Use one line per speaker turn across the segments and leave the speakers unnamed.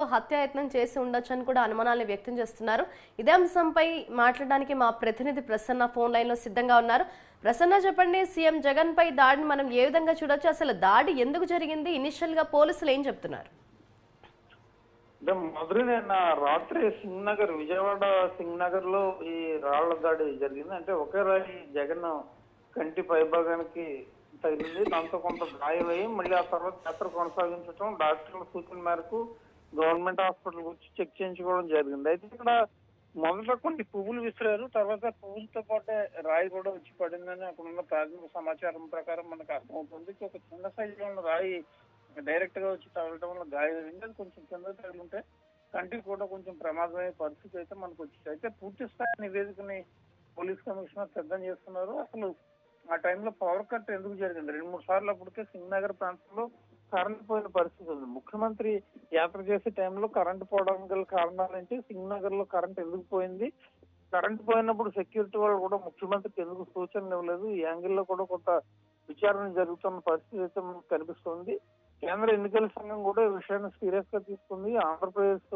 హత్యాయత్నం చేసి ఉండొచ్చని కూడా అనుమానాలు వ్యక్తం చేస్తున్నారు. ఇదే అంశంపై మాట్లాడడానికి మా ప్రతినిధి ప్రసన్న ఫోన్ లైన్ లో సిద్ధంగా ఉన్నారు. ప్రసన్న, చెప్పండి, సీఎం జగన్ పై దాడిని మనం ఏ విధంగా చూడొచ్చు? అసలు దాడి ఎందుకు జరిగింది? ఇనిషియల్ గా పోలీసులు ఏం చెప్తున్నారు?
మొదలు నిన్న రాత్రి విజయవాడ సింగ్ నగర్ లో ఈ రాళ్ల దాడి జరిగింది. అంటే ఒకే రాయి జగన్ కంటి పైభాగానికి తగిలింది. దాంతో కొంత గాయమయ్యి మళ్ళీ ఆ తర్వాత యాత్ర కొనసాగించడం, డాక్టర్ల సూచన మేరకు గవర్నమెంట్ హాస్పిటల్ వచ్చి చెక్ చేయించుకోవడం జరిగింది. అయితే ఇక్కడ మొదట కొన్ని పువ్వులు విసిరారు. తర్వాత పువ్వులతో పాటే రాయి కూడా వచ్చి పడిందని అక్కడ ఉన్న ప్రాథమిక సమాచారం ప్రకారం మనకు అర్థమవుతుంది. ఒక చిన్న సైజులో ఉన్న రాయి డైరెక్ట్ గా వచ్చి తగలడం వల్ల గాయమైంది. అది కొంచెం కింద తగిలింటే కంటికి కూడా కొంచెం ప్రమాదమయ్యే పరిస్థితి అయితే మనకు వచ్చింది. అయితే పూర్తి స్థాయి నివేదికని పోలీస్ కమిషనర్ సిద్ధం చేస్తున్నారు. అసలు ఆ టైంలో పవర్ కట్ ఎందుకు జరిగింది? 2-3 సార్లు అప్పటికే సింగ్ నగర్ ప్రాంతంలో కరెంట్ పోయిన పరిస్థితి ఉంది. ముఖ్యమంత్రి యాత్ర చేసే టైంలో కరెంట్ పోవడానికి గల కారణాలేంటి? సింగ్ నగర్ లో కరెంట్ ఎందుకు పోయింది? కరెంట్ పోయినప్పుడు సెక్యూరిటీ వాళ్ళు కూడా ముఖ్యమంత్రికి ఎందుకు సూచనలు ఇవ్వలేదు? ఈ యాంగిల్లో కూడా కొంత విచారణ జరుగుతున్న పరిస్థితి అయితే మనకు కనిపిస్తుంది. కేంద్ర ఎన్నికల సంఘం కూడా ఈ విషయాన్ని సీరియస్ గా తీసుకుంది. ఆంధ్రప్రదేశ్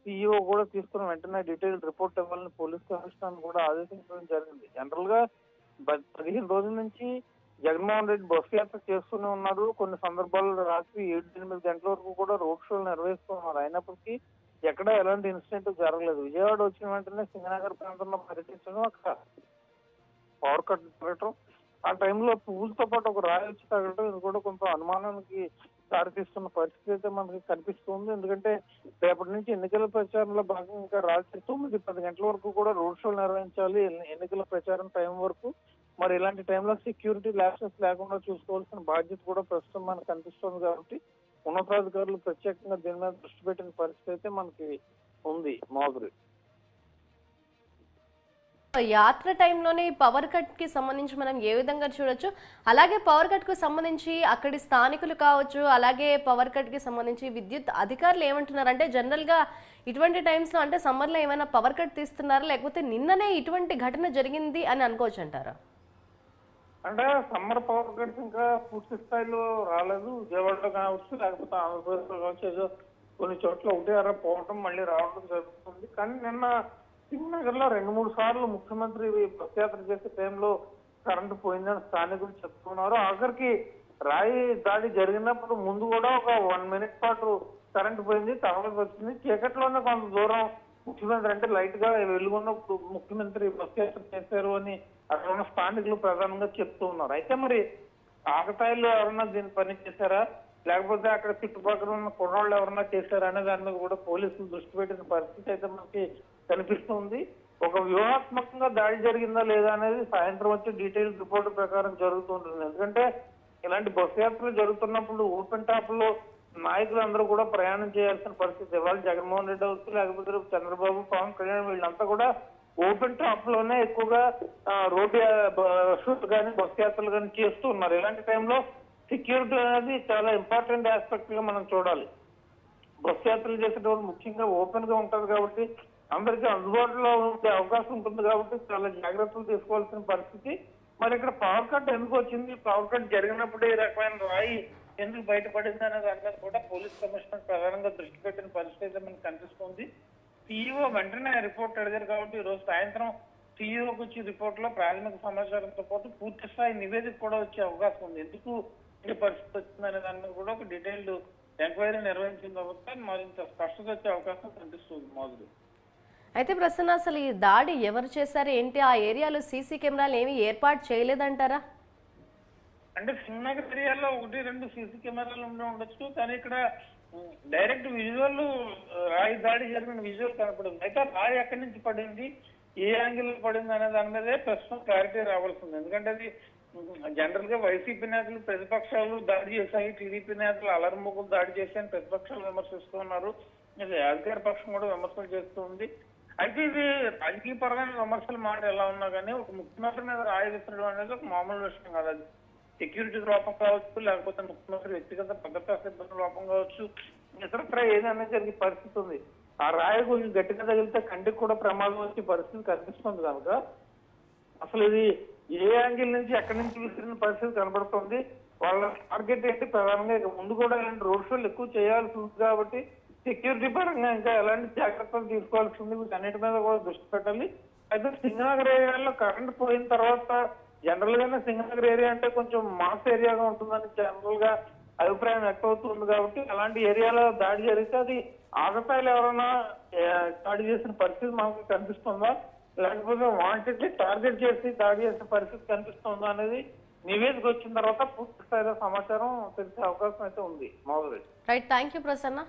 సీఈఓ కూడా తీసుకున్న వెంటనే డీటెయిల్ రిపోర్ట్ ఇవ్వాలని పోలీస్ కమిషనర్ కూడా ఆదేశించడం జరిగింది. జనరల్ గా 15 రోజుల నుంచి జగన్మోహన్ రెడ్డి బస్సు యాత్ర చేస్తూనే ఉన్నారు. కొన్ని సందర్భాల్లో రాత్రి 7-8 గంటల వరకు కూడా రోడ్ షోలు నిర్వహిస్తున్నారు. అయినప్పటికీ ఎక్కడ ఎలాంటి ఇన్సిడెంట్ జరగలేదు. విజయవాడ వచ్చిన వెంటనే సింగనగర్ ప్రాంతంలో పర్యటించడం, అక్కడ పవర్ కట్ జరగటం, ఆ టైంలో పువ్వులతో పాటు ఒక రాయి వచ్చి తగలటం, ఇది కూడా కొంత అనుమానానికి దారితీస్తున్న పరిస్థితి అయితే మనకి కనిపిస్తుంది. ఎందుకంటే రేపటి నుంచి ఎన్నికల ప్రచారంలో భాగంగా ఇంకా రాత్రి 9-10 గంటల వరకు కూడా రోడ్ షోలు నిర్వహించాలి ఎన్నికల ప్రచారం టైం వరకు. మరి ఇలాంటి టైంలో సెక్యూరిటీ ల్యాప్సెస్ లేకుండా చూసుకోవాల్సిన బాధ్యత కూడా ప్రస్తుతం మనకు కనిపిస్తుంది. కాబట్టి ఉన్నతాధికారులు ప్రత్యేకంగా దీని మీద దృష్టి పెట్టిన పరిస్థితి అయితే మనకి ఉంది. మాధురి,
యాత్ర టైంలోనే పవర్ కట్ కి సంబంధించి మనం ఏ విధంగా చూడొచ్చు? అలాగే పవర్ కట్ కు సంబంధించి అక్కడి స్థానికులు కావచ్చు, అలాగే పవర్ కట్ కి సంబంధించి విద్యుత్ అధికారులు ఏమంటున్నారు? అంటే జనరల్ గా ఇటువంటి టైమ్స్ లో, అంటే సమ్మర్ లో ఏమైనా పవర్ కట్ తీస్తున్నారా, లేకపోతే నిన్ననే ఇటువంటి ఘటన జరిగింది అని అనుకోవచ్చు అంటారా?
అంటే సమ్మర్ పవర్ కట్స్ ఇంకా పూర్తి స్థాయిలో రాలేదు. విజయవాడలో కావచ్చు, లేకపోతే ఆంధ్రప్రదేశ్ లో కావచ్చు, ఏదో కొన్ని చోట్ల ఒకటి అర పోవటం మళ్ళీ రావడం జరుగుతుంది. కానీ నిన్న సింగ్ నగర్ లో 2-3 సార్లు ముఖ్యమంత్రి బస్ యాత్ర చేసే టైంలో కరెంటు పోయిందని స్థానికులు చెప్తున్నారు. ఆఖరికి రాయి దాడి జరిగినప్పుడు ముందు కూడా ఒక 1 మినిట్ పాటు కరెంటు పోయింది, తర్వాత వచ్చింది. చీకట్లోనే కొంత దూరం ముఖ్యమంత్రి, అంటే లైట్ గా వెలుగున్నప్పుడు ముఖ్యమంత్రి బస్ యాత్ర చేశారు అని అక్కడ ఉన్న స్థానికులు ప్రధానంగా చెప్తూ ఉన్నారు. అయితే మరి ఆకతాయిలు ఎవరన్నా దీన్ని పని చేశారా, లేకపోతే అక్కడ చుట్టుపక్కల ఉన్న కుర్రాళ్ళు ఎవరన్నా చేశారా అనే దాని మీద కూడా పోలీసులు దృష్టి పెట్టిన పరిస్థితి అయితే మనకి కనిపిస్తుంది. ఒక వ్యూహాత్మకంగా దాడి జరిగిందా లేదా అనేది సాయంత్రం వచ్చే డీటెయిల్ రిపోర్ట్ ప్రకారం జరుగుతుంటుంది. ఎందుకంటే ఇలాంటి బస్సు యాత్రలు జరుగుతున్నప్పుడు ఓపెన్ టాప్ లో నాయకులందరూ కూడా ప్రయాణం చేయాల్సిన పరిస్థితి. ఇవాళ జగన్మోహన్ రెడ్డి అవచ్చు, లేకపోతే చంద్రబాబు, పవన్ కళ్యాణ్, వీళ్ళంతా కూడా ఓపెన్ టాప్ లోనే ఎక్కువగా రోడ్డు షూట్ కానీ బస్సు యాత్రలు కానీ చేస్తూ ఉన్నారు. ఇలాంటి టైంలో సెక్యూరిటీ అనేది చాలా ఇంపార్టెంట్ ఆస్పెక్ట్ గా మనం చూడాలి. బస్సు యాత్రలు చేసేటప్పుడు ముఖ్యంగా ఓపెన్ గా ఉంటది కాబట్టి అందరికీ అందుబాటులో ఉండే అవకాశం ఉంటుంది కాబట్టి చాలా జాగ్రత్తలు తీసుకోవాల్సిన పరిస్థితి. మరి ఇక్కడ పవర్ కట్ ఎందుకు వచ్చింది, పవర్ కట్ జరిగినప్పుడు ఈ రకమైన రాయి ఎందుకు బయటపడింది అనే దాని మీద కూడా పోలీస్ కమిషనర్ ప్రధానంగా దృష్టి పెట్టిన పరిస్థితి అయితే మనకు కనిపిస్తుంది. సీఈఓ వెంటనే రిపోర్ట్ అడిగారు కాబట్టి ఈ రోజు సాయంత్రం సీఈఓకి వచ్చి రిపోర్ట్ లో ప్రాథమిక సమాచారంతో పాటు పూర్తి స్థాయి నివేదిక కూడా వచ్చే అవకాశం ఉంది. ఎందుకు ఈ పరిస్థితి వచ్చిందనే దాని మీద కూడా ఒక డీటెయిల్డ్ ఎంక్వైరీ నిర్వహించిన తర్వాత మరింత స్పష్టత వచ్చే అవకాశం కనిపిస్తుంది. మాధురి,
అయితే ప్రసన్న, అసలు ఈ దాడి ఎవరు చేశారు ఏంటి? ఆ ఏరియాలో సీసీ కెమెరాలు ఏమి ఏర్పాటు చేయలేదంటారా?
అంటే సింగ్ నగర్ ఏరియాలో 1-2 సీసీ కెమెరాలు ఉండొచ్చు, కానీ ఇక్కడ డైరెక్ట్ విజువల్ రాయి దాడి జరిగిన విజువల్ కనపడింది. అయితే రాయి ఎక్కడి నుంచి పడింది, ఏ యాంగిల్ పడింది అనే దాని మీదే ప్రస్తుతం క్లారిటీ రావాల్సింది. ఎందుకంటే అది జనరల్ గా వైసీపీ నేతలు ప్రతిపక్షాలు దాడి చేశాయి, టీడీపీ నేతలు అలర్ముకులు దాడి చేశాయని ప్రతిపక్షాలు విమర్శిస్తూ ఉన్నారు, అధికార పక్షం కూడా విమర్శలు చేస్తూ ఉంది. అయితే ఇది రాజకీయ పరమైన విమర్శలు మాట ఎలా ఉన్నా కానీ ఒక ముఖ్యమంత్రి మీద రాయి విసరడం అనేది ఒక మామూలు విషయం కాదు. అది సెక్యూరిటీ లోపం కావచ్చు, లేకపోతే ముఖ్యమంత్రి వ్యక్తిగత భద్రతా సిబ్బంది లోపం కావచ్చు, ఇతరత్ర ఏదైనా జరిగే పరిస్థితి ఉంది. ఆ రాయి కొంచెం గట్టిగా తగిలితే కంటికి కూడా ప్రమాదం వచ్చే పరిస్థితి కనిపిస్తుంది కనుక అసలు ఇది ఏ యాంగిల్ నుంచి ఎక్కడి నుంచి విసిరిన పరిస్థితి కనబడుతుంది. వాళ్ళ టార్గెట్ ఏంటి ప్రధానంగా? ముందు కూడా ఇలాంటి రోడ్ షోలు ఎక్కువ చేయాల్సి ఉంది కాబట్టి సెక్యూరిటీ పరంగా ఇంకా ఎలాంటి జాగ్రత్తలు తీసుకోవాల్సి ఉంది, వీటన్నిటి మీద కూడా దృష్టి పెట్టాలి. అయితే సింగనగర్ ఏరియాలో కరెంట్ పోయిన తర్వాత జనరల్ గానే సింగనగర్ ఏరియా అంటే కొంచెం మాస్ ఏరియాగా ఉంటుందని జనరల్ గా అభిప్రాయం వ్యక్తమవుతుంది. కాబట్టి అలాంటి ఏరియాలో దాడి జరిగితే అది ఆగతాయిలు ఎవరైనా దాడి చేసిన పరిస్థితి మనకు కనిపిస్తుందా, లేకపోతే వాంటెడ్లీ టార్గెట్ చేసి దాడి చేసిన పరిస్థితి కనిపిస్తుందా అనేది నివేదిక వచ్చిన తర్వాత పూర్తి స్థాయిలో సమాచారం తెలిసే అవకాశం అయితే ఉంది. Madhuri.
Right, thank you Prasanna.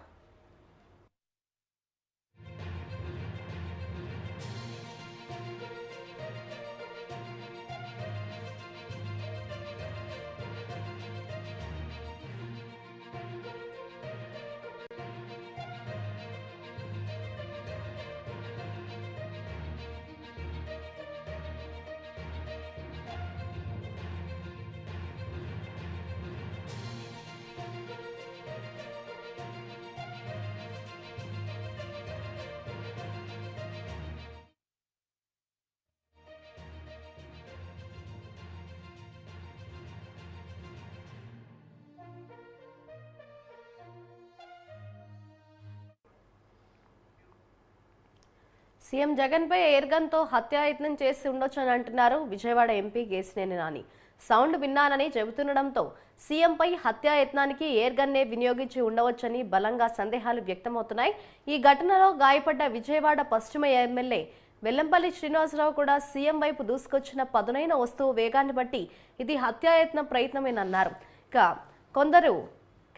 CM Jagan పై ఎయిర్ గన్ తో హత్యాయత్నం చేసి ఉండొచ్చని అంటున్నారు విజయవాడ ఎంపీ కేశినేని నాని. సౌండ్ విన్నానని చెబుతుండడంతో సీఎంపై హత్యాయత్నానికి ఎయిర్ గన్నే వినియోగించి ఉండవచ్చని బలంగా సందేహాలు వ్యక్తమవుతున్నాయి. ఈ ఘటనలో గాయపడ్డ విజయవాడ పశ్చిమ ఎమ్మెల్యే వెల్లంపల్లి శ్రీనివాసరావు కూడా సీఎం వైపు దూసుకొచ్చిన పదునైన వస్తువు వేగాన్ని బట్టి ఇది హత్యాయత్న ప్రయత్నమేనన్నారు. ఇక కొందరు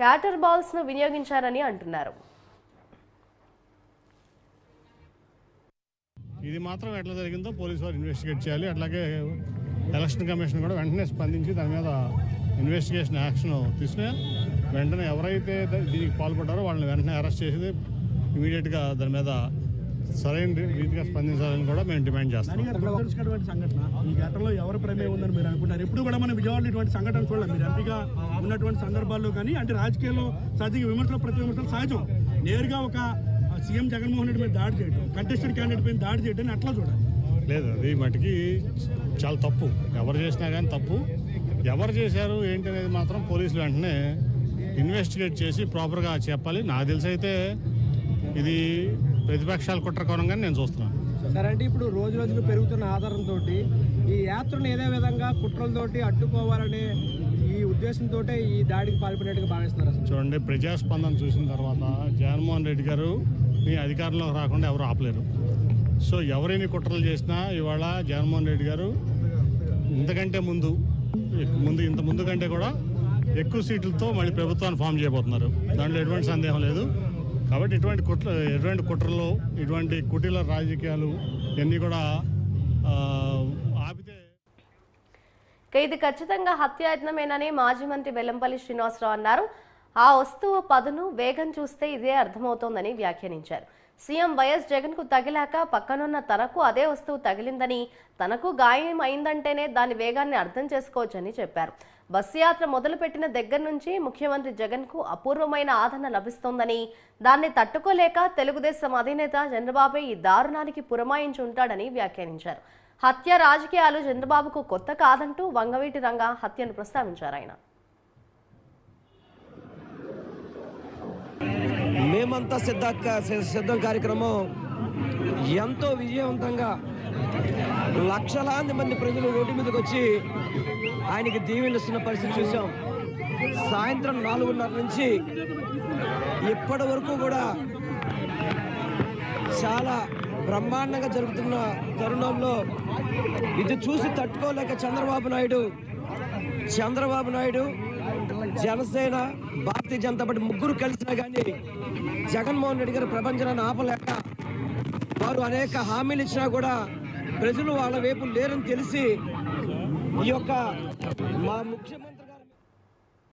క్యాటర్ బాల్స్ ను వినియోగించారని అంటున్నారు.
ఇది మాత్రం ఎట్లా జరిగిందో పోలీసు వారు ఇన్వెస్టిగేట్ చేయాలి. అట్లాగే ఎలక్షన్ కమిషన్ కూడా వెంటనే స్పందించి దాని మీద ఇన్వెస్టిగేషన్ యాక్షన్ తీసుకుని వెంటనే ఎవరైతే దీనికి పాల్పడ్డారో వాళ్ళని వెంటనే అరెస్ట్ చేసి ఇమీడియట్గా దాని మీద సరైన రీతిగా స్పందించాలని కూడా మేము డిమాండ్ చేస్తాం.
సంఘటన ఈ ఘటనలో ఎవరు ప్రమేయం ఉందని మీరు అనుకుంటారు? ఎప్పుడు కూడా మనం విజయవాడలో ఇటువంటి సంఘటన చూడాలి. మీరు ఎంపీగా ఉన్నటువంటి సందర్భాల్లో కానీ అంటే రాజకీయాల్లో సహజ విమర్శలు ప్రతి విమర్శలు సహజం. నేరుగా ఒక సీఎం జగన్మోహన్ రెడ్డి మీద దాడి చేయడం, కంటెస్టెడ్ క్యాండిడేట్ పైన దాడి చేయడం అట్లా చూడాలి.
లేదు, అది మటుకి చాలా తప్పు. ఎవరు చేసినా కానీ తప్పు. ఎవరు చేశారు ఏంటి అనేది మాత్రం పోలీసులు వెంటనే ఇన్వెస్టిగేట్ చేసి ప్రాపర్గా చెప్పాలి. నాకు తెలిసి అయితే ఇది ప్రతిపక్షాల కుట్ర కోణంగా నేను చూస్తున్నాను.
సరే, అంటే ఇప్పుడు రోజు రోజుకు పెరుగుతున్న ఆధారంతో ఈ యాత్రను ఏదే విధంగా కుట్రలతోటి అడ్డుకోవాలనే ఈ ఉద్దేశంతో ఈ దాడికి పాల్పడినట్టుగా భావిస్తున్నారు.
చూడండి, ప్రజాస్పందన చూసిన తర్వాత జగన్మోహన్ రెడ్డి గారు మీ అధికారంలోకి రాకుండా ఎవరు ఆపలేరు. సో ఎవరైనా కుట్రలు చేసినా ఇవాళ జగన్మోహన్ రెడ్డి గారు ఇంతకంటే ఇంత ముందు కంటే కూడా ఎక్కువ సీట్లతో మళ్ళీ ప్రభుత్వాన్ని ఫామ్ చేయబోతున్నారు. దాంట్లో ఎటువంటి సందేహం లేదు. కాబట్టి ఇటువంటి కుట్రలు ఇటువంటి కుటీల రాజకీయాలు ఇవన్నీ కూడా ఆపితే
ఇది ఖచ్చితంగా హత్యాయత్నమేనని మాజీ మంత్రి వెల్లంపల్లి శ్రీనివాసరావు అన్నారు. ఆ వస్తువు పదును వేగం చూస్తే ఇదే అర్థమవుతోందని వ్యాఖ్యానించారు. సీఎం వైఎస్ జగన్ కు తగిలాక పక్కనున్న తనకు అదే వస్తువు తగిలిందని, తనకు గాయం అయిందంటేనే దాని వేగాన్ని అర్థం చేసుకోవచ్చని చెప్పారు. బస్సు యాత్ర మొదలుపెట్టిన దగ్గర నుంచి ముఖ్యమంత్రి జగన్ కు అపూర్వమైన ఆదరణ లభిస్తోందని, దాన్ని తట్టుకోలేక తెలుగుదేశం అధినేత చంద్రబాబు ఈ దారుణానికి పురమాయించి ఉంటాడని వ్యాఖ్యానించారు. హత్య రాజకీయాలు చంద్రబాబుకు కొత్త కాదంటూ వంగవీటి రంగా హత్యను ప్రస్తావించారు. ఆయన
మేమంతా సిద్ధం కార్యక్రమం ఎంతో విజయవంతంగా లక్షలాది మంది ప్రజలు రోడ్డు మీదకి వచ్చి ఆయనకి దీవెనలు ఇస్తున్న పరిస్థితి చూసాం. సాయంత్రం 4:30 నుంచి ఇప్పటి వరకు కూడా చాలా బ్రహ్మాండంగా జరుగుతున్న తరుణంలో ఇది చూసి తట్టుకోలేక చంద్రబాబు నాయుడు జనసేన భారతీయ జనతా పార్టీ ముగ్గురు కలిసినా కానీ జగన్మోహన్ రెడ్డి గారు ప్రపంచాన్ని ఆపలేక వారు అనేక హామీలు ఇచ్చినా కూడా ప్రజలు వాళ్ళ వైపు లేరని తెలిసి ఈ యొక్క మా ముఖ్యమంత్రి